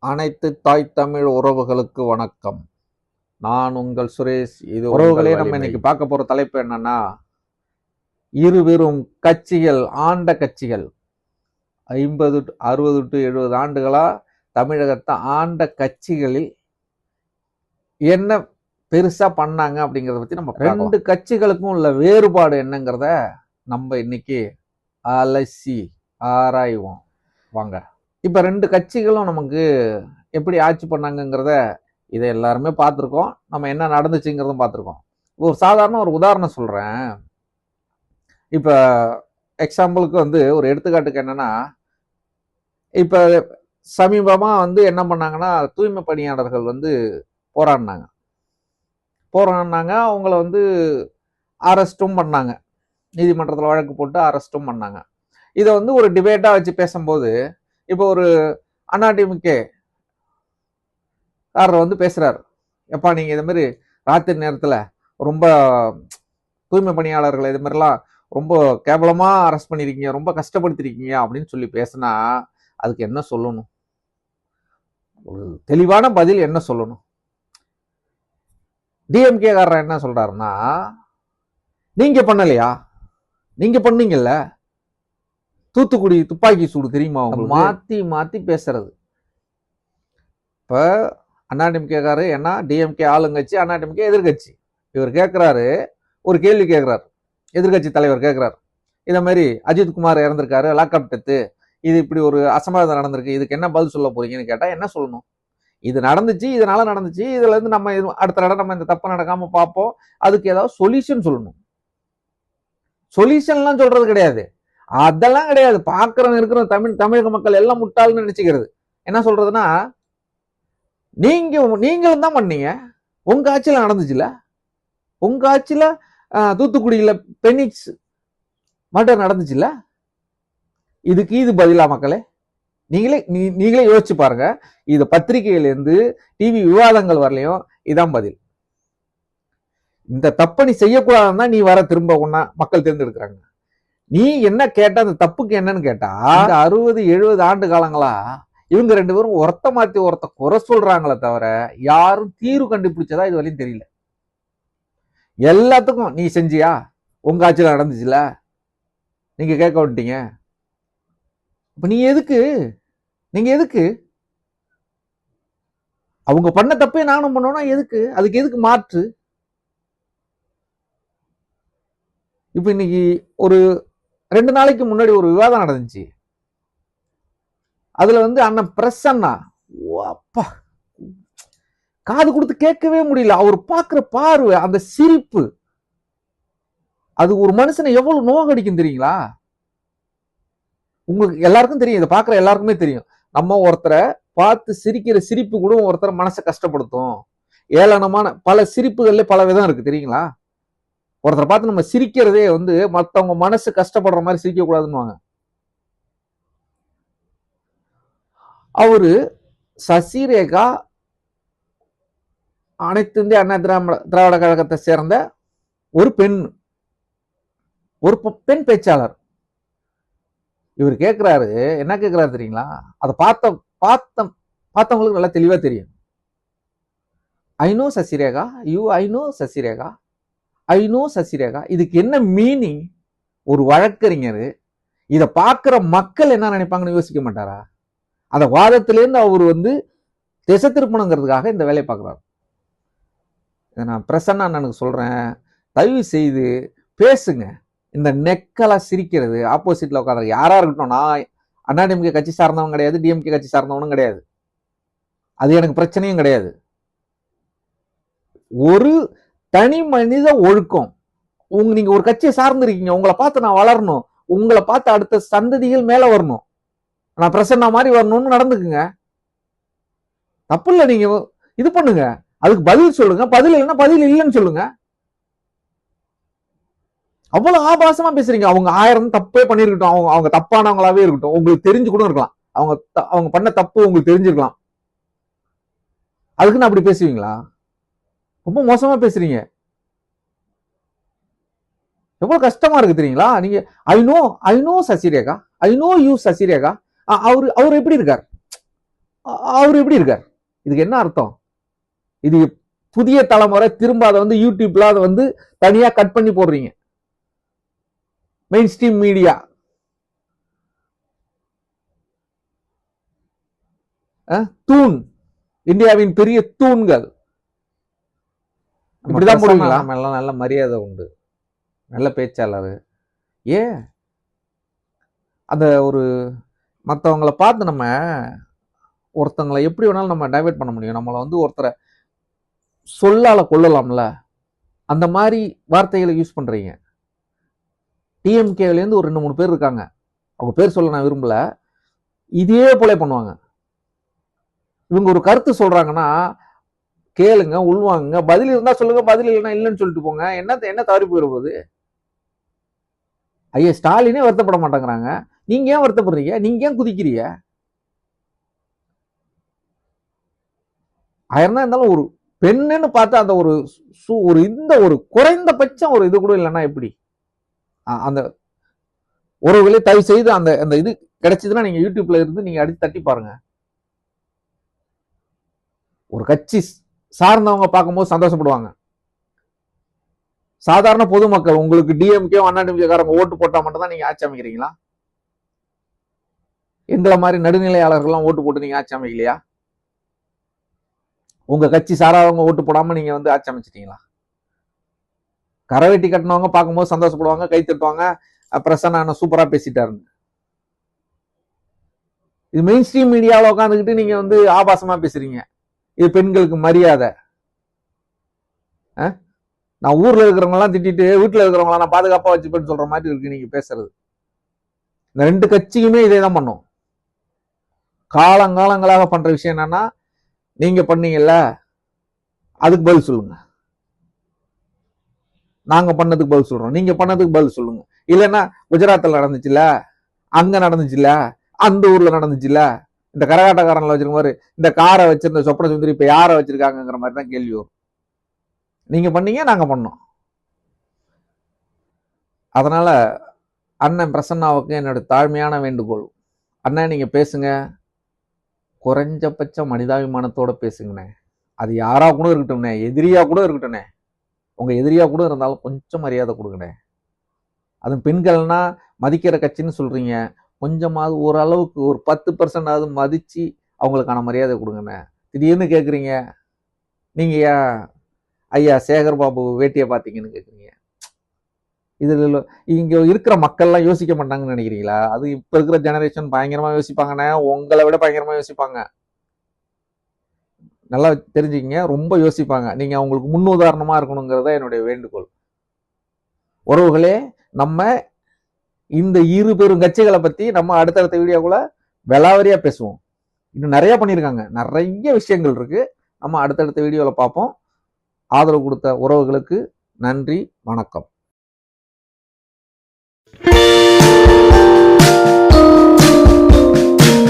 அனைத்து தாய் தமிழ் உறவுகளுக்கு வணக்கம். நான் உங்கள் சுரேஷ். இது உறவுகளே, நம்ம இன்னைக்கு பார்க்க போற தலைப்பு என்னன்னா, இருவரும் கட்சிகள், ஆண்ட கட்சிகள் 50 60 to 70 ஆண்டுகளா தமிழகத்தை ஆண்ட கட்சிகளில் என்ன பெருசா பண்ணாங்க அப்படிங்கறத பத்தி நம்ம ரெண்டு கட்சிகளுக்கும் உள்ள வேறுபாடு என்னங்கிறத நம்ம இன்னைக்கு அலசி ஆராய்வோம் வாங்க. இப்ப ரெண்டு கட்சிகளும் நமக்கு எப்படி ஆட்சி பண்ணாங்கிறத இதை எல்லாருமே பார்த்துருக்கோம். நம்ம என்ன நடந்துச்சுங்கிறதும் பார்த்துருக்கோம். ஒரு சாதாரண ஒரு உதாரணம் சொல்றேன். இப்ப எக்ஸாம்பிளுக்கு ஒரு எடுத்துக்காட்டுக்கு என்னன்னா, இப்ப சமீபமா என்ன பண்ணாங்கன்னா, தூய்மை பணியாளர்கள் போராடினாங்க. அவங்கள அரெஸ்டும் பண்ணாங்க. நீதிமன்றத்தில் வழக்கு போட்டு அரெஸ்டும் பண்ணாங்க. இதை ஒரு டிபேட்டா வச்சு பேசும்போது, இப்போ ஒரு அதிமுக காரர் பேசுறாரு, எப்பா நீங்க இது மாதிரி ராத்திரி நேரத்துல ரொம்ப தூய்மை பணியாளர்களை இது மாதிரிலாம் ரொம்ப கேவலமா அரெஸ்ட் பண்ணிருக்கீங்க, ரொம்ப கஷ்டப்படுத்திருக்கீங்க அப்படின்னு சொல்லி பேசினா அதுக்கு என்ன சொல்லணும்? ஒரு தெளிவான பதில் என்ன சொல்லணும்? டிஎம்கே காரர் என்ன சொல்றாருன்னா, நீங்க பண்ணலையா, நீங்க பண்ணீங்கல்ல, தூத்துக்குடி துப்பாக்கி சூடு தெரியுமா? மாத்தி மாத்தி பேசுறது. இப்ப அதிமுக காரு ஏன்னா டிஎம்கே ஆளுங்கட்சி, அதிமுக எதிர்கட்சி. இவர் கேட்கிறாரு, ஒரு கேள்வி கேட்கிறார், எதிர்கட்சி தலைவர் கேட்கிறார், இத மாதிரி அஜித்குமார் இறந்திருக்காரு, லாக்அப் டெத்து, இது இப்படி ஒரு அசம்பாவிதம் நடந்திருக்கு, இதுக்கு என்ன பதில் சொல்ல போறீங்கன்னு கேட்டா என்ன சொல்லணும்? இது நடந்துச்சு, இதனால நடந்துச்சு, இதுல இருந்து நம்ம அடுத்த தடவை நம்ம இந்த தப்பு நடக்காம பார்ப்போம், அதுக்கு ஏதாவது சொல்யூஷன் சொல்லணும். சொல்யூஷன்லாம் சொல்றது கிடையாது, அதெல்லாம் கிடையாது. பாக்குறவங்க இருக்கிற தமிழக மக்கள் எல்லாம் முட்டாள்னு நினைச்சுக்கிறது. என்ன சொல்றதுன்னா, நீங்களும் தான் பண்ணீங்க, உங்க ஆட்சியில நடந்துச்சுல, உங்க ஆட்சியில தூத்துக்குடியில பெனிக்ஸ் மர்டர் நடந்துச்சுல, இதுக்கு இது பதிலா? மக்களே நீங்களே யோசிச்சு பாருங்க. இது பத்திரிகையில இருந்து டிவி விவாதங்கள் வரலையும் இதான் பதில். இந்த தப்பை நீ செய்யக்கூடாதுன்னா நீ வர திரும்ப ஒன்னா மக்கள் தேர்ந்தெடுக்கிறாங்க. நீ என்ன கேட்ட, அந்த தப்புக்கு என்னன்னு கேட்டா, 60-70 ஆண்டு காலங்களா இவங்க ரெண்டு பேரும் ஒருத்த மாத்தி ஒருத்த குறை சொல்றாங்களே தவிர யாரும் தீர்வு கண்டுபிடிச்சதா இது வரையும் தெரியல. எல்லாத்துக்கும் நீ செஞ்சியா, உங்க ஆட்சியில நடந்துச்சுல, நீங்க கேட்க வந்துட்டீங்க. இப்ப நீங்க எதுக்கு அவங்க பண்ண தப்பே நானும் பண்ணோம்னா எதுக்கு? அதுக்கு எதுக்கு மாற்று? இப்ப இன்னைக்கு ஒரு 2 நாளைக்கு முன்னாடி ஒரு விவாதம் நடந்துச்சு. அதுல அண்ணன் பிரசன்னா, அப்பா காது கொடுத்து கேட்கவே முடியல. அவர் பாக்குற பார்வை, அந்த சிரிப்பு, அது ஒரு மனுஷனை எவ்வளவு நோகடிக்கும் தெரியுங்களா? உங்களுக்கு எல்லாருக்கும் தெரியும், இதை பாக்குற எல்லாருக்குமே தெரியும். நம்ம ஒருத்தரை பார்த்து சிரிக்கிற சிரிப்பு கூட ஒருத்தரை மனசை கஷ்டப்படுத்தும். ஏளனமான பல சிரிப்புகள்ல பல விதம் இருக்கு தெரியுங்களா? ஒருத்தரை பார்த்து நம்ம சிரிக்கிறதே மத்தவங்க மனசு கஷ்டப்படுற மாதிரி சிரிக்க கூடாதுன்னு. அவரு சசிரேகா அனைத்து இந்திய அண்ணா திராவிட கழகத்தை சேர்ந்த ஒரு பெண் பேச்சாளர். இவர் கேட்கிறாரு, என்ன கேட்கிறாரு தெரியுங்களா? அதை பார்த்தவங்களுக்கு நல்லா தெளிவா தெரியும். ஐ know Sasirekha, I know Sasirekha. இதுக்கு என்ன மீனிங்? ஒரு வழக்கறிஞர் இதை பார்க்கிற மக்கள் என்ன நினைப்பாங்கன்னு யோசிக்க மாட்டாரா? அந்த வாதத்திலேருந்து அவர் திசை திருப்பணுங்கிறதுக்காக இந்த வேலையை பார்க்குறாரு. நான் பிரசன்னா அண்ணனுக்கு சொல்றேன், தயவு செய்து பேசுங்க. இந்த நெக்கலா சிரிக்கிறது, ஆப்போசிட்ல உட்காந்து யாரா இருக்கட்டும், நான் அதிமுக கட்சி சார்ந்தவங்க கிடையாது, டிஎம்கே கட்சி சார்ந்தவனும் கிடையாது, அது எனக்கு பிரச்சனையும் கிடையாது. ஒரு தனி மனித ஒழுக்கம். நீங்க ஒரு கட்சியை சார்ந்து இருக்கீங்க, உங்களை பார்த்து நான் வளரணும், உங்களை பார்த்து அடுத்த சந்ததிகள் மேல வரணும், நான் பிரசன்னா மாதிரி வரணும்னு நடந்துக்குங்க. தப்பு இல்லை, நீங்க இது பண்ணுங்க, அதுக்கு பதில் சொல்லுங்க. பதில் இல்லைன்னா பதில் இல்லைன்னு சொல்லுங்க. அவ்வளவு ஆபாசமா பேசுறீங்க. அவங்க 1000 தப்பே பண்ணிருக்கட்டும், அவங்க தப்பானவங்களாவே இருக்கட்டும், உங்களுக்கு தெரிஞ்சு கூட இருக்கலாம், அவங்க பண்ண தப்பு உங்களுக்கு தெரிஞ்சிருக்கலாம், அதுக்குன்னு அப்படி பேசுவீங்களா? ரொம்ப மோசமா பேசுறீங்க. எவ்வளவு கஷ்டமா இருக்கு தெரியுங்களா? நீங்க I know Sasirekha, I know you Sasirekha. அவர் எப்படி இருக்கார்? அவர் எப்படி இருக்கார்? இதுக்கு என்ன அர்த்தம்? இது புதிய தலைமுறை திரும்ப அதை வந்து யூடியூப்ல அதை வந்து தனியா கட் பண்ணி போடுறீங்க. மெயின் ஸ்ட்ரீம் மீடியா தூண், இந்தியாவின் பெரிய தூண்கள் இப்படிதான் போடுவீங்களா? நம்ம எல்லாம் நல்ல மரியாதை உண்டு, நல்ல பேச்சாளர். ஏன் அந்த ஒரு மற்றவங்களை பார்த்து நம்ம ஒருத்தங்களை எப்படி வேணாலும் நம்ம டைவர்ட் பண்ண முடியும். நம்மளை வந்து ஒருத்தரை சொல்லால கொள்ளலாம்ல, அந்த மாதிரி வார்த்தைகளை யூஸ் பண்றீங்க. டிஎம்கேலேருந்து ஒரு 2-3 பேர் இருக்காங்க, அவங்க பேர் சொல்ல நான் விரும்பல, இதே போல பண்ணுவாங்க. இவங்க ஒரு கருத்து சொல்றாங்கன்னா கேளுங்க, உள்வாங்க, பதில் இருந்தா சொல்லுங்க, பதில் இல்லைன்னா இல்லைன்னு சொல்லிட்டு போங்க. என்ன தவறி போயிட போகுது? ஐயா ஸ்டாலினே வருத்தப்பட மாட்டேங்கிறாங்க, நீங்க ஏன் வருத்தப்படுறீங்க? நீங்க ஏன் குதிக்கிறீங்க? ஆயிரம் தான் இருந்தாலும் ஒரு பெண்ணுன்னு பார்த்தா அந்த ஒரு இந்த ஒரு குறைந்தபட்சம் ஒரு இது கூட இல்லைன்னா எப்படி? அந்த உறவுகளே தயவு செய்து அந்த அந்த இது கிடைச்சதுன்னா நீங்க யூடியூப்ல இருந்து நீங்க அடித்து தட்டி பாருங்க. ஒரு கட்சி சார்ந்தவங்க பார்க்கும்போது சந்தோஷப்படுவாங்க. சாதாரண பொதுமக்கள், உங்களுக்கு டிஎம்கே அண்ணாடிஎம்கே காரங்க ஓட்டு போட்டா மட்டும் தான் நீங்க ஆட்சி அமைக்கிறீங்களா? எங்களை மாதிரி நடுநிலையாளர்கள்லாம் ஓட்டு போட்டு நீங்க ஆட்சி அமைக்கலையா? உங்க கட்சி சாராதவங்க ஓட்டு போடாம நீங்க வந்து ஆட்சி அமைச்சிட்டீங்களா? கரவேட்டி கட்டினவங்க பார்க்கும்போது சந்தோஷப்படுவாங்க, கை தட்டுவாங்க, பிரசன்னா சூப்பரா பேசிட்டாருன்னு. இது மெயின் ஸ்ட்ரீம் மீடியாவில் உட்காந்துக்கிட்டு நீங்க வந்து ஆபாசமா பேசுறீங்க. இது பெண்களுக்கு மரியாதை. நான் ஊர்ல இருக்கிறவங்க எல்லாம் திட்டிட்டு வீட்டுல இருக்கிறவங்களா நான் பாதுகாப்பா வச்சுப்பேன்னு சொல்ற மாதிரி இருக்கு நீங்க பேசுறது. இந்த 2 கட்சியுமே இதே தான் பண்ணும். காலங்காலங்களாக பண்ற விஷயம் என்னன்னா, நீங்க பண்ணீங்கல்ல அதுக்கு பதில் சொல்லுங்க, நாங்க பண்ணதுக்கு பதில் சொல்றோம், நீங்க பண்ணதுக்கு பதில் சொல்லுங்க. இல்லைன்னா குஜராத்ல நடந்துச்சுல, அங்க நடந்துச்சுல, அந்த ஊர்ல நடந்துச்சுல, இந்த கரகாட்டக்காரன்ல வச்சிருக்க மாதிரி இந்த காரை வச்சிருந்த சொப்பன சுந்தரி இப்ப யாரை வச்சிருக்காங்கிற மாதிரி தான் கேள்வி வரும். நீங்க பண்ணீங்க, நாங்க பண்ணோம். அதனால அண்ணன் பிரசன்னாவுக்கு என்னோட தாழ்மையான வேண்டுகோள், அண்ணன் நீங்க பேசுங்க, குறைஞ்சபட்ச மனிதாபிமானத்தோட பேசுங்கண்ணே. அது யாரா கூட இருக்கட்டும்ண்ணே, எதிரியா கூட இருக்கட்டும்ண்ணே, உங்க எதிரியா கூட இருந்தாலும் கொஞ்சம் மரியாதை கொடுங்கண்ணே. அதுவும் பெண்கள்னா மதிக்கிற கட்சின்னு சொல்றீங்க, கொஞ்சமாவது ஓரளவுக்கு ஒரு 10% மதிச்சு அவங்களுக்கான மரியாதை கொடுங்கண்ணே. திடீர்னு கேட்குறீங்க, நீங்க ஏன் ஐயா சேகர் பாபு வேட்டியை பார்த்தீங்கன்னு கேட்குறீங்க. இதுல இங்க இருக்கிற மக்கள்லாம் யோசிக்க மாட்டாங்கன்னு நினைக்கிறீங்களா? அது இப்ப இருக்கிற ஜெனரேஷன் பயங்கரமா யோசிப்பாங்கண்ணே, உங்களை விட பயங்கரமா யோசிப்பாங்க. நல்லா தெரிஞ்சுக்கிங்க, ரொம்ப யோசிப்பாங்க. நீங்க அவங்களுக்கு முன்னுதாரணமா இருக்கணுங்கிறத என்னுடைய வேண்டுகோள். உறவுகளே, நம்ம இந்த 2 பெரும் கட்சிகளை பத்தி நம்ம அடுத்தடுத்த வீடியோக்குள்ள விலாவரியா பேசுவோம். இன்னும் நிறைய பண்ணியிருக்காங்க, நிறைய விஷயங்கள் இருக்கு. நம்ம அடுத்தடுத்த வீடியோல பார்ப்போம். ஆதரவு கொடுத்த உறவுகளுக்கு நன்றி, வணக்கம்.